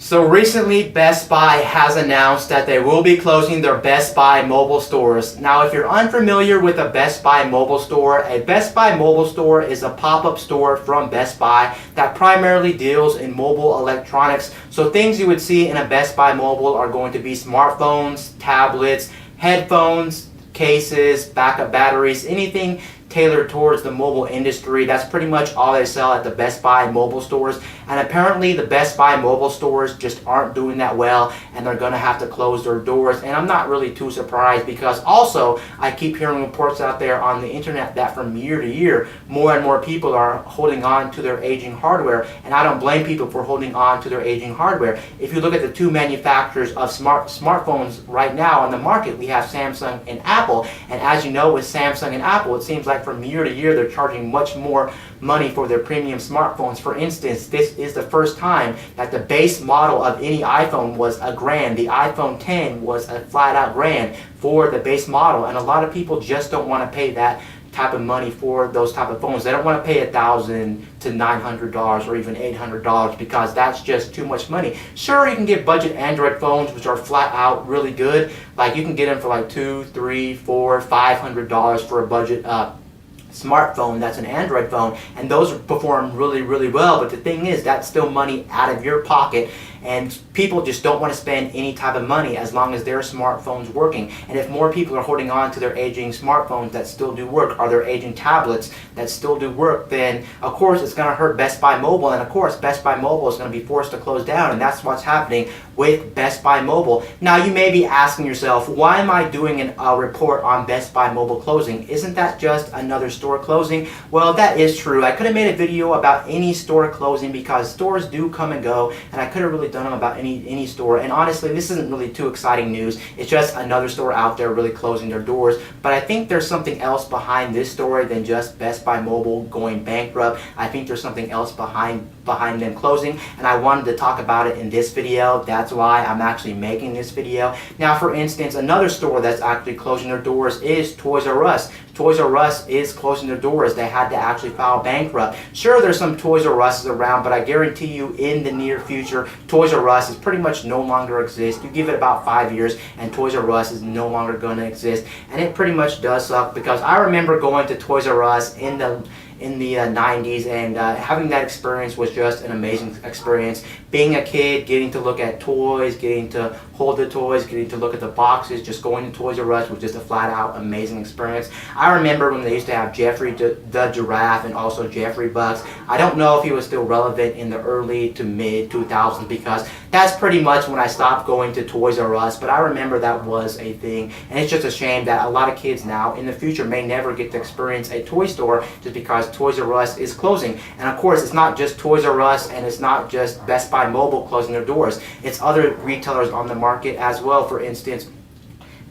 So recently, Best Buy has announced that they will be closing their Best Buy mobile stores. Now, if you're unfamiliar with a Best Buy mobile store is a pop-up store from Best Buy that primarily deals in mobile electronics. So things you would see in a Best Buy mobile are going to be smartphones, tablets, headphones, cases, backup batteries, anything tailored towards the mobile industry. That's pretty much all they sell at the Best Buy mobile stores. And apparently the Best Buy mobile stores just aren't doing that well, and they're going to have to close their doors. And I'm not really too surprised, because also I keep hearing reports out there on the internet that from year to year, more and more people are holding on to their aging hardware. And I don't blame people for holding on to their aging hardware. If you look at the two manufacturers of smartphones right now on the market, we have Samsung and Apple. And as you know, with Samsung and Apple, it seems like from year to year they're charging much more money for their premium smartphones. For instance, this is the first time that the base model of any iPhone was $1,000. The iPhone 10 was a flat out grand for the base model, and a lot of people just don't want to pay that type of money for those type of phones. They don't want to pay $1,000 to $900 or even $800, because that's just too much money. Sure, you can get budget Android phones which are flat out really good. Like you can get them for like $200, $300, $400, $500 for a budget smartphone that's an Android phone, and those perform really, really well. But the thing is, that's still money out of your pocket, and people just don't want to spend any type of money as long as their smartphone's working. And if more people are holding on to their aging smartphones that still do work, or their aging tablets that still do work, then of course it's going to hurt Best Buy Mobile, and of course Best Buy Mobile is going to be forced to close down, and that's what's happening with Best Buy Mobile. Now you may be asking yourself, why am I doing a report on Best Buy Mobile closing? Isn't that just another store closing? Well, that is true. I could have made a video about any store closing, because stores do come and go, and I could have really done them about any store. And honestly, this isn't really too exciting news. It's just another store out there really closing their doors. But I think there's something else behind this story than just Best Buy Mobile going bankrupt. I think there's something else behind them closing, and I wanted to talk about it in this video. That's why I'm actually making this video. Now, for instance, another store that's actually closing their doors is Toys R Us. Toys R Us is closing their doors. They had to actually file bankrupt. Sure, there's some Toys R Us around, but I guarantee you in the near future, Toys R Us is pretty much no longer exist. You give it about 5 years and Toys R Us is no longer going to exist. And it pretty much does suck, because I remember going to Toys R Us in the 90s, and having that experience was just an amazing experience. Being a kid, getting to look at toys, getting to hold the toys, getting to look at the boxes, just going to Toys R Us was just a flat out amazing experience. I remember when they used to have Jeffrey the Giraffe and also Jeffrey Bucks. I don't know if he was still relevant in the early to mid 2000s, because that's pretty much when I stopped going to Toys R Us, but I remember that was a thing. And it's just a shame that a lot of kids now in the future may never get to experience a toy store just because Toys R Us is closing. And of course, it's not just Toys R Us, and it's not just Best Buy Mobile closing their doors. It's other retailers on the market as well. For instance,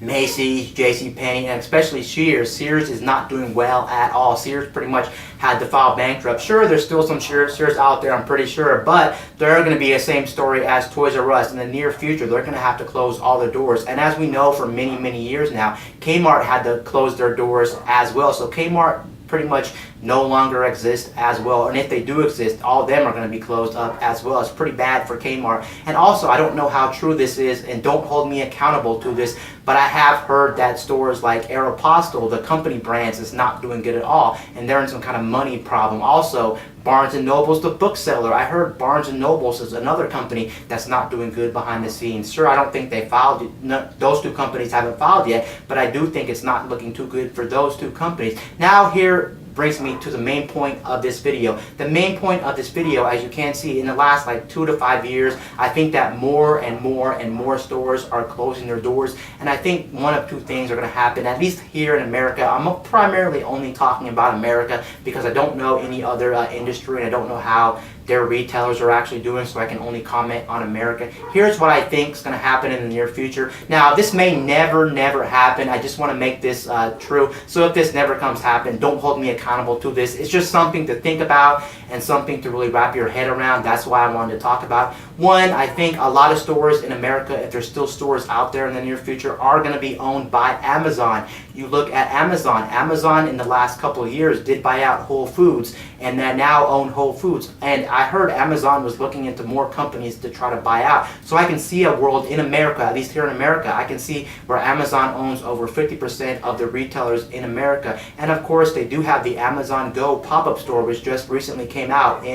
Macy's, JCPenney, and especially Sears. Sears is not doing well at all. Sears pretty much had to file bankrupt. Sure, there's still some Sears out there, I'm pretty sure, but they're going to be the same story as Toys R Us. In the near future, they're going to have to close all their doors. And as we know, for many, many years now, Kmart had to close their doors as well. So Kmart pretty much no longer exist as well, and if they do exist, all of them are going to be closed up as well. It's pretty bad for Kmart. And also, I don't know how true this is, and don't hold me accountable to this, but I have heard that stores like Aeropostale, the company brands, is not doing good at all, and they're in some kind of money problem. Also, Barnes & Noble's the bookseller. I heard Barnes & Noble's is another company that's not doing good behind the scenes. Sure, I don't think they filed, those two companies haven't filed yet, but I do think it's not looking too good for those two companies. Now here brings me to the main point of this video. The main point of this video, as you can see, in the last like 2 to 5 years, I think that more and more and more stores are closing their doors, and I think one of two things are going to happen, at least here in America. I'm primarily only talking about America, because I don't know any other industry, and I don't know how their retailers are actually doing, so I can only comment on America. Here's what I think is going to happen in the near future. Now, this may never happen. I just want to make this true. So if this never comes happen, don't hold me accountable to this. It's just something to think about and something to really wrap your head around. That's why I wanted to talk about. One, I think a lot of stores in America, if there's still stores out there in the near future, are going to be owned by Amazon. You look at Amazon. Amazon in the last couple of years did buy out Whole Foods, and they now own Whole Foods. And I heard Amazon was looking into more companies to try to buy out. So I can see a world in America, at least here in America, I can see where Amazon owns over 50% of the retailers in America. And of course, they do have the Amazon Go pop-up store, which just recently came out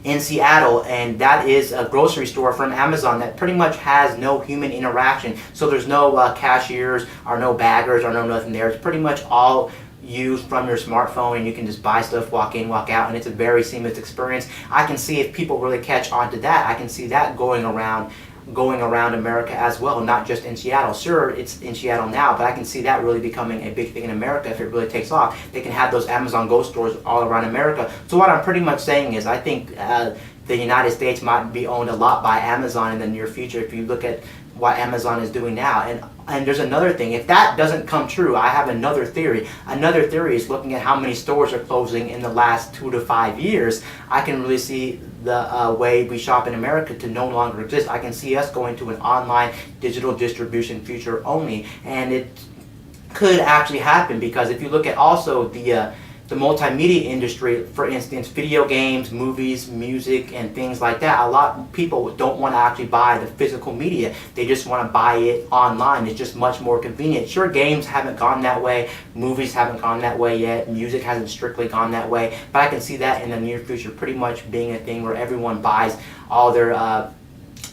in Seattle, and that is a grocery store from Amazon that pretty much has no human interaction. So there's no cashiers or no baggers or no nothing there. It's pretty much all used from your smartphone, and you can just buy stuff, walk in, walk out, and it's a very seamless experience. I can see if people really catch on to that, I can see that going around America as well, not just in Seattle. Sure, it's in Seattle now, but I can see that really becoming a big thing in America if it really takes off. They can have those Amazon Go stores all around America. So what I'm pretty much saying is I think the United States might be owned a lot by Amazon in the near future if you look at what Amazon is doing now. And there's another thing. If that doesn't come true, I have another theory. Another theory is looking at how many stores are closing in the last 2 to 5 years. I can really see the way we shop in America to no longer exist. I can see us going to an online digital distribution future only, and it could actually happen because if you look at also the multimedia industry, for instance, video games, movies, music, and things like that, a lot of people don't want to actually buy the physical media. They just want to buy it online. It's just much more convenient. Sure, games haven't gone that way, movies haven't gone that way yet, music hasn't strictly gone that way, but I can see that in the near future pretty much being a thing where everyone buys all their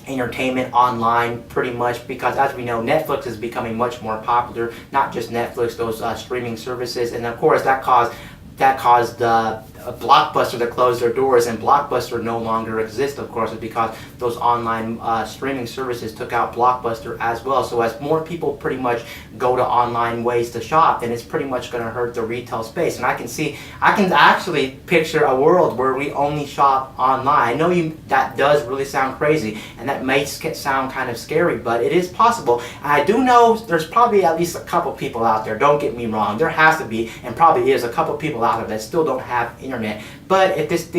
entertainment online pretty much, because as we know, Netflix is becoming much more popular. Not just Netflix, those streaming services, and of course that caused Blockbuster to close their doors, and Blockbuster no longer exists, of course, because those online streaming services took out Blockbuster as well. So as more people pretty much go to online ways to shop, then it's pretty much going to hurt the retail space. And I can actually picture a world where we only shop online. I know that does really sound crazy, and that may sound kind of scary, but it is possible. And I do know there's probably at least a couple people out there, don't get me wrong, there has to be, and probably is a couple people out there that still don't have internet. But if this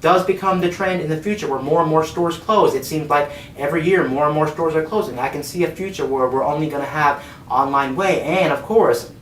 does become the trend in the future where more and more stores close, it seems like every year more and more stores are closing. I can see a future where we're only going to have online way. And of course,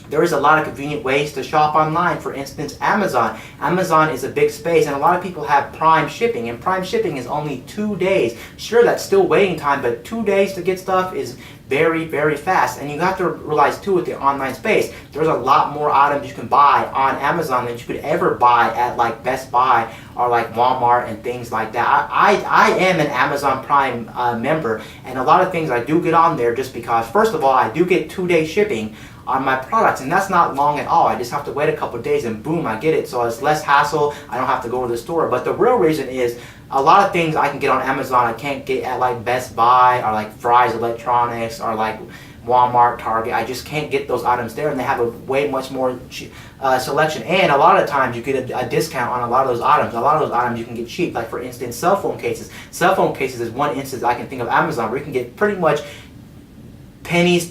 there is a lot of convenient ways to shop online. For instance, Amazon. Amazon is a big space, and a lot of people have Prime shipping, and Prime shipping is only 2 days. Sure, that's still waiting time, but 2 days to get stuff is very, very fast. And you have to realize too, with the online space, there's a lot more items you can buy on Amazon than you could ever buy at like Best Buy or like Walmart and things like that. I am an Amazon Prime member, and a lot of things I do get on there just because, first of all, I do get 2-day shipping on my products, and that's not long at all. I just have to wait a couple of days and boom, I get it. So it's less hassle. I don't have to go to the store. But the real reason is a lot of things I can get on Amazon I can't get at like Best Buy or like Fry's Electronics or like Walmart, Target. I just can't get those items there, and they have a way much more selection. And a lot of times you get a discount on a lot of those items. A lot of those items you can get cheap. Like for instance, cell phone cases. Cell phone cases is one instance I can think of Amazon where you can get pretty much pennies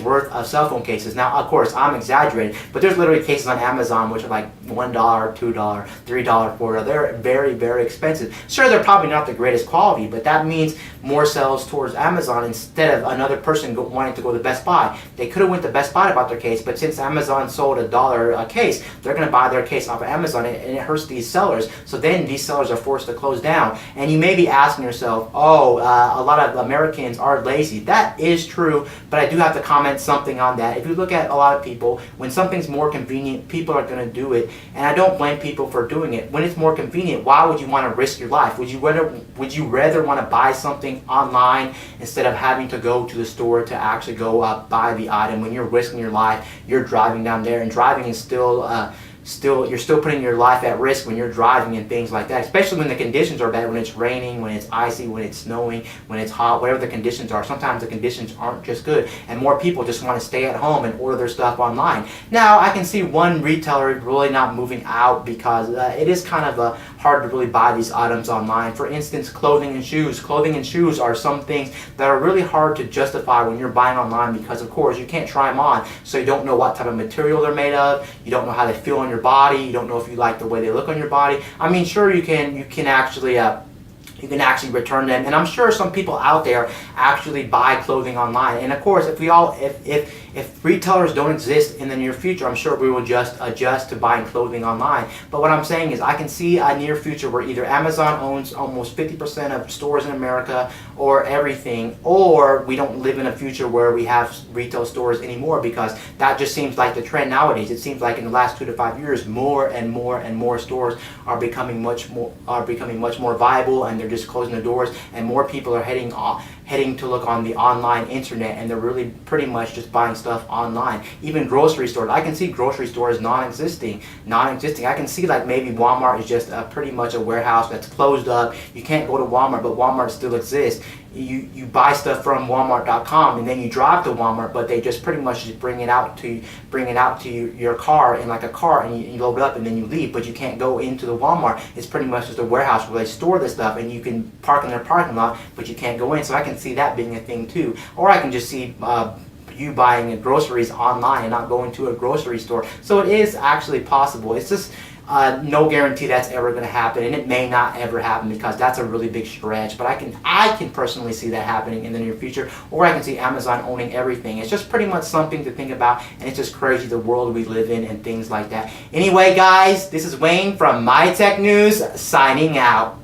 worth of cell phone cases. Now, of course, I'm exaggerating, but there's literally cases on Amazon which are like $1, $2, $3, $4. They're very, very expensive. Sure, they're probably not the greatest quality, but that means more sales towards Amazon instead of another person wanting to go to Best Buy. They could have went to Best Buy about their case, but since Amazon sold $1 a case, they're going to buy their case off of Amazon, and it hurts these sellers. So then these sellers are forced to close down. And you may be asking yourself, oh, a lot of Americans are lazy. That is true. But I do have to comment something on that. If you look at a lot of people, when something's more convenient, people are going to do it. And I don't blame people for doing it. When it's more convenient, why would you want to risk your life? Would you rather want to buy something online instead of having to go to the store to actually go buy the item? When you're risking your life, you're driving down there, and driving is you're still putting your life at risk when you're driving and things like that, especially when the conditions are bad, when it's raining, when it's icy, when it's snowing, when it's hot, whatever the conditions are. Sometimes the conditions aren't just good, and more people just want to stay at home and order their stuff online. Now, I can see one retailer really not moving out because it is kind of hard to really buy these items online. For instance, clothing and shoes. Clothing and shoes are some things that are really hard to justify when you're buying online because, of course, you can't try them on, so you don't know what type of material they're made of, you don't know how they feel on your body, you don't know if you like the way they look on your body. I mean, sure, you can actually you can actually return them. And I'm sure some people out there actually buy clothing online. And of course, if retailers don't exist in the near future, I'm sure we will just adjust to buying clothing online. But what I'm saying is I can see a near future where either Amazon owns almost 50% of stores in America or everything, or we don't live in a future where we have retail stores anymore, because that just seems like the trend nowadays. It seems like in the last 2 to 5 years, more and more stores are becoming much more viable, and they're just closing the doors, and more people are heading to look on the online internet, and they're really pretty much just buying stuff online. Even grocery stores, I can see grocery stores non-existing. I can see like maybe Walmart is just pretty much a warehouse that's closed up. You can't go to Walmart, but Walmart still exists. You buy stuff from Walmart.com, and then you drive to Walmart, but they just pretty much just bring it out to your car in like a car, and you load it up and then you leave. But you can't go into the Walmart. It's pretty much just a warehouse where they store the stuff, and you can park in their parking lot, but you can't go in. So I can see that being a thing too. Or I can just see you buying groceries online and not going to a grocery store. So it is actually possible. It's just no guarantee that's ever going to happen, and it may not ever happen, because that's a really big stretch. But I can personally see that happening in the near future, or I can see Amazon owning everything. It's just pretty much something to think about, and it's just crazy the world we live in and things like that. Anyway, guys, this is Wayne from My Tech News signing out.